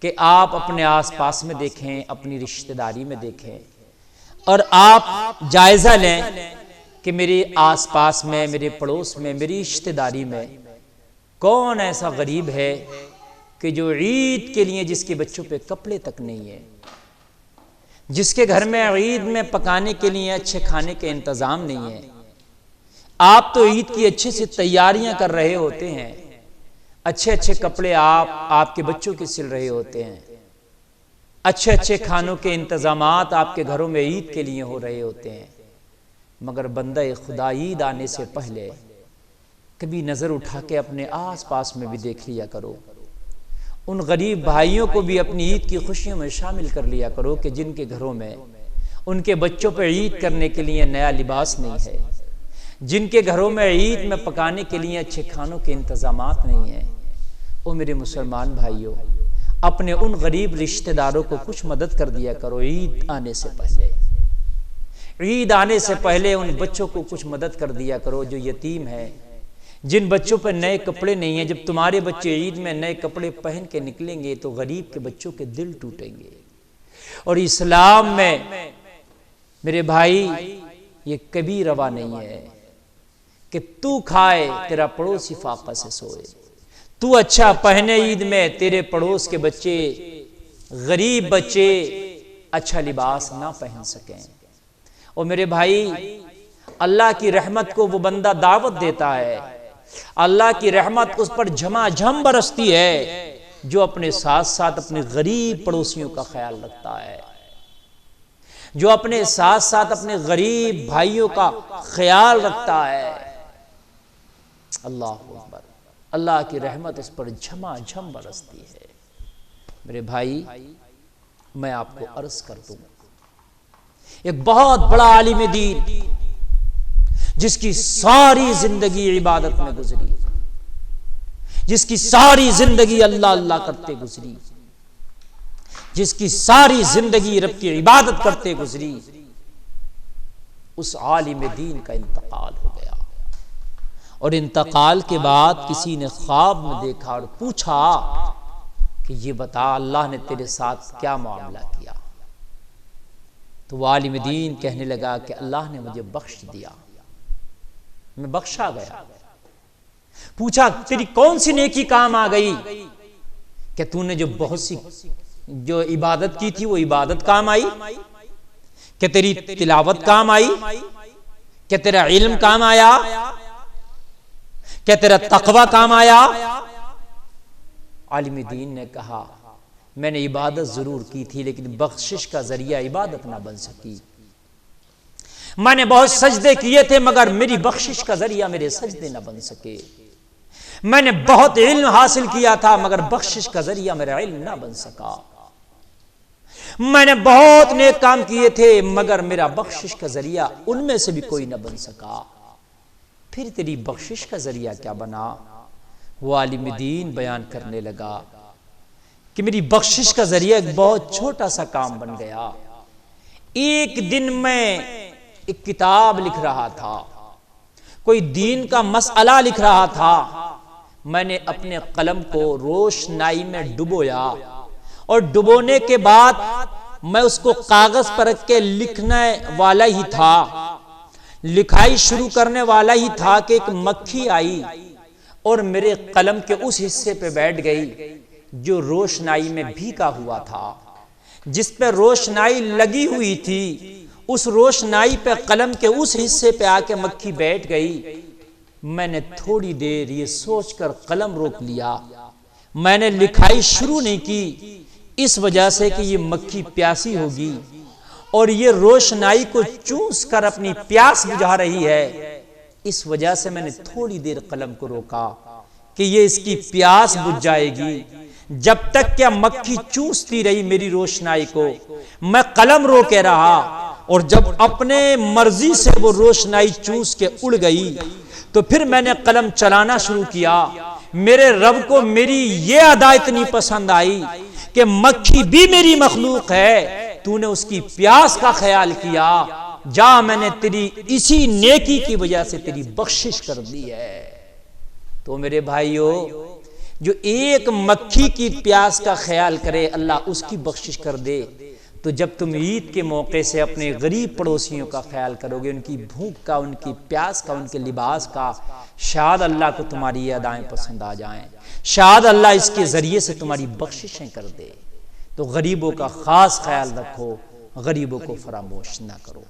کہ آپ اپنے آس پاس میں دیکھیں، اپنی رشتہ داری میں دیکھیں اور آپ جائزہ لیں کہ میرے آس پاس میں، میرے پڑوس میں، میری رشتہ داری میں کون ایسا غریب ہے کہ جو عید کے لیے جس کے بچوں پہ کپڑے تک نہیں ہیں، جس کے گھر میں عید میں پکانے کے لیے اچھے کھانے کے انتظام نہیں ہے۔ آپ تو عید کی اچھے سے تیاریاں کر رہے ہوتے ہیں، اچھے اچھے کپڑے آپ کے بچوں کے سل رہے ہوتے ہیں، اچھے اچھے کھانوں کے انتظامات آپ کے گھروں میں عید کے لیے ہو رہے ہوتے ہیں، مگر بندہ خدا عید آنے سے پہلے کبھی نظر اٹھا کے اپنے آس پاس میں بھی دیکھ لیا کرو، ان غریب بھائیوں کو بھی اپنی عید کی خوشیوں میں شامل کر لیا کرو کہ جن کے گھروں میں ان کے بچوں پہ عید کرنے کے لیے نیا لباس نہیں ہے، جن کے گھروں میں عید میں پکانے کے لیے اچھے کھانوں کے انتظامات نہیں ہیں۔ او میرے مسلمان بھائیوں، اپنے ان غریب رشتہ داروں کو کچھ مدد کر دیا کرو عید آنے سے پہلے۔ عید آنے سے پہلے ان بچوں کو کچھ مدد کر دیا کرو جو یتیم ہیں، جن بچوں پہ نئے کپڑے نہیں ہیں۔ جب تمہارے بچے عید میں نئے کپڑے پہن کے نکلیں گے تو غریب کے بچوں کے دل ٹوٹیں گے۔ اور اسلام میں میرے بھائی یہ کبھی روا نہیں ہے کہ تو کھائے تیرا پڑوسی فاقہ سے سوئے، تو اچھا پہنے عید میں تیرے پڑوس کے بچے، غریب بچے اچھا لباس نہ پہن سکیں۔ اور میرے بھائی اللہ کی رحمت کو وہ بندہ دعوت دیتا ہے، اللہ کی رحمت اس پر جھما جھم برستی ہے جو اپنے ساتھ ساتھ اپنے غریب پڑوسیوں کا خیال رکھتا ہے، جو اپنے ساتھ ساتھ اپنے غریب بھائیوں کا خیال رکھتا ہے۔ اللہ اکبر، اللہ کی رحمت اس پر جھما جھم برستی ہے۔ میرے بھائی میں آپ کو عرض کر دوں، ایک بہت بڑا عالم دین جس کی ساری زندگی عبادت میں گزری، جس کی ساری زندگی اللہ اللہ کرتے گزری، جس کی ساری زندگی رب کی عبادت کرتے گزری، اس عالم دین کا انتقال ہو گیا۔ اور انتقال کے بعد کسی نے خواب میں دیکھا اور پوچھا کہ یہ بتا اللہ نے تیرے ساتھ کیا معاملہ کیا؟ تو وہ عالم دین کہنے لگا کہ اللہ نے مجھے بخش دیا، میں بخشا گیا۔ پوچھا تیری کون سی نیکی کام آ گئی؟ کہ تو نے جو بہت سی جو عبادت کی تھی وہ عبادت کام آئی؟ کہ تیری تلاوت کام آئی؟ کہ تیرا علم کام آیا؟ کہ تیرا تقوی کام آیا؟ عالم دین نے کہا میں نے عبادت ضرور کی تھی لیکن بخشش کا ذریعہ عبادت نہ بن سکی، میں نے بہت سجدے کیے تھے مگر میری بخشش کا ذریعہ میرے سجدے نہ بن سکے، میں نے بہت علم حاصل کیا تھا مگر بخشش کا ذریعہ میرا علم نہ بن سکا، میں نے بہت نیک کام کیے تھے مگر میرا بخشش کا ذریعہ ان میں سے بھی کوئی نہ بن سکا، پھر تیری بخشش کا ذریعہ کیا بنا؟ وہ عالم دین بیان کرنے لگا کہ میری بخشش کا ذریعہ ایک بہت چھوٹا سا کام بن گیا۔ ایک دن میں ایک کتاب لکھ رہا تھا، کوئی دین کا مسئلہ لکھ رہا تھا، میں نے اپنے قلم کو روشنائی میں ڈبویا اور ڈبونے کے بعد میں اس کو کاغذ پر رکھ کے لکھنے والا ہی تھا، لکھائی شروع کرنے والا ہی تھا کہ ایک مکھی آئی اور میرے قلم کے اس حصے پہ بیٹھ گئی جو روشنائی میں بھیگا ہوا تھا، جس پہ روشنائی لگی ہوئی تھی، اس روشنائی پہ قلم کے اس حصے پہ آ کے مکھی بیٹھ گئی۔ میں نے تھوڑی دیر یہ سوچ کر قلم روک لیا، میں نے لکھائی شروع نہیں کی اس وجہ سے کہ یہ مکھی پیاسی ہوگی اور یہ روشنائی کو چوس کر اپنی پیاس بجھا رہی ہے، اس وجہ سے میں نے تھوڑی دیر قلم کو روکا کہ یہ اس کی پیاس بجھ جائے گی۔ جب تک کہ مکھی چوستی رہی میری روشنائی کو، میں قلم روکے رہا، اور جب اپنے مرضی سے وہ روشنائی چوس کے اڑ گئی تو پھر میں نے قلم چلانا شروع کیا۔ میرے رب کو میری یہ ادا اتنی پسند آئی کہ مکھی بھی میری مخلوق ہے، تو نے اس کی پیاس کا خیال کیا، جا میں نے تیری اسی نیکی کی وجہ سے تیری بخشش کر دی ہے۔ تو میرے بھائیو، جو ایک مکھی کی پیاس کا خیال کرے اللہ اس کی بخشش کر دے، تو جب تم عید کے موقع سے اپنے غریب پڑوسیوں کا خیال کرو گے، ان کی بھوک کا، ان کی پیاس کا، ان کے لباس کا، شاید اللہ کو تمہاری یہ ادائیں پسند آ جائیں، شاید اللہ اس کے ذریعے سے تمہاری بخششیں کر دے۔ تو غریبوں کا خاص خیال رکھو، غریبوں کو فراموش نہ کرو۔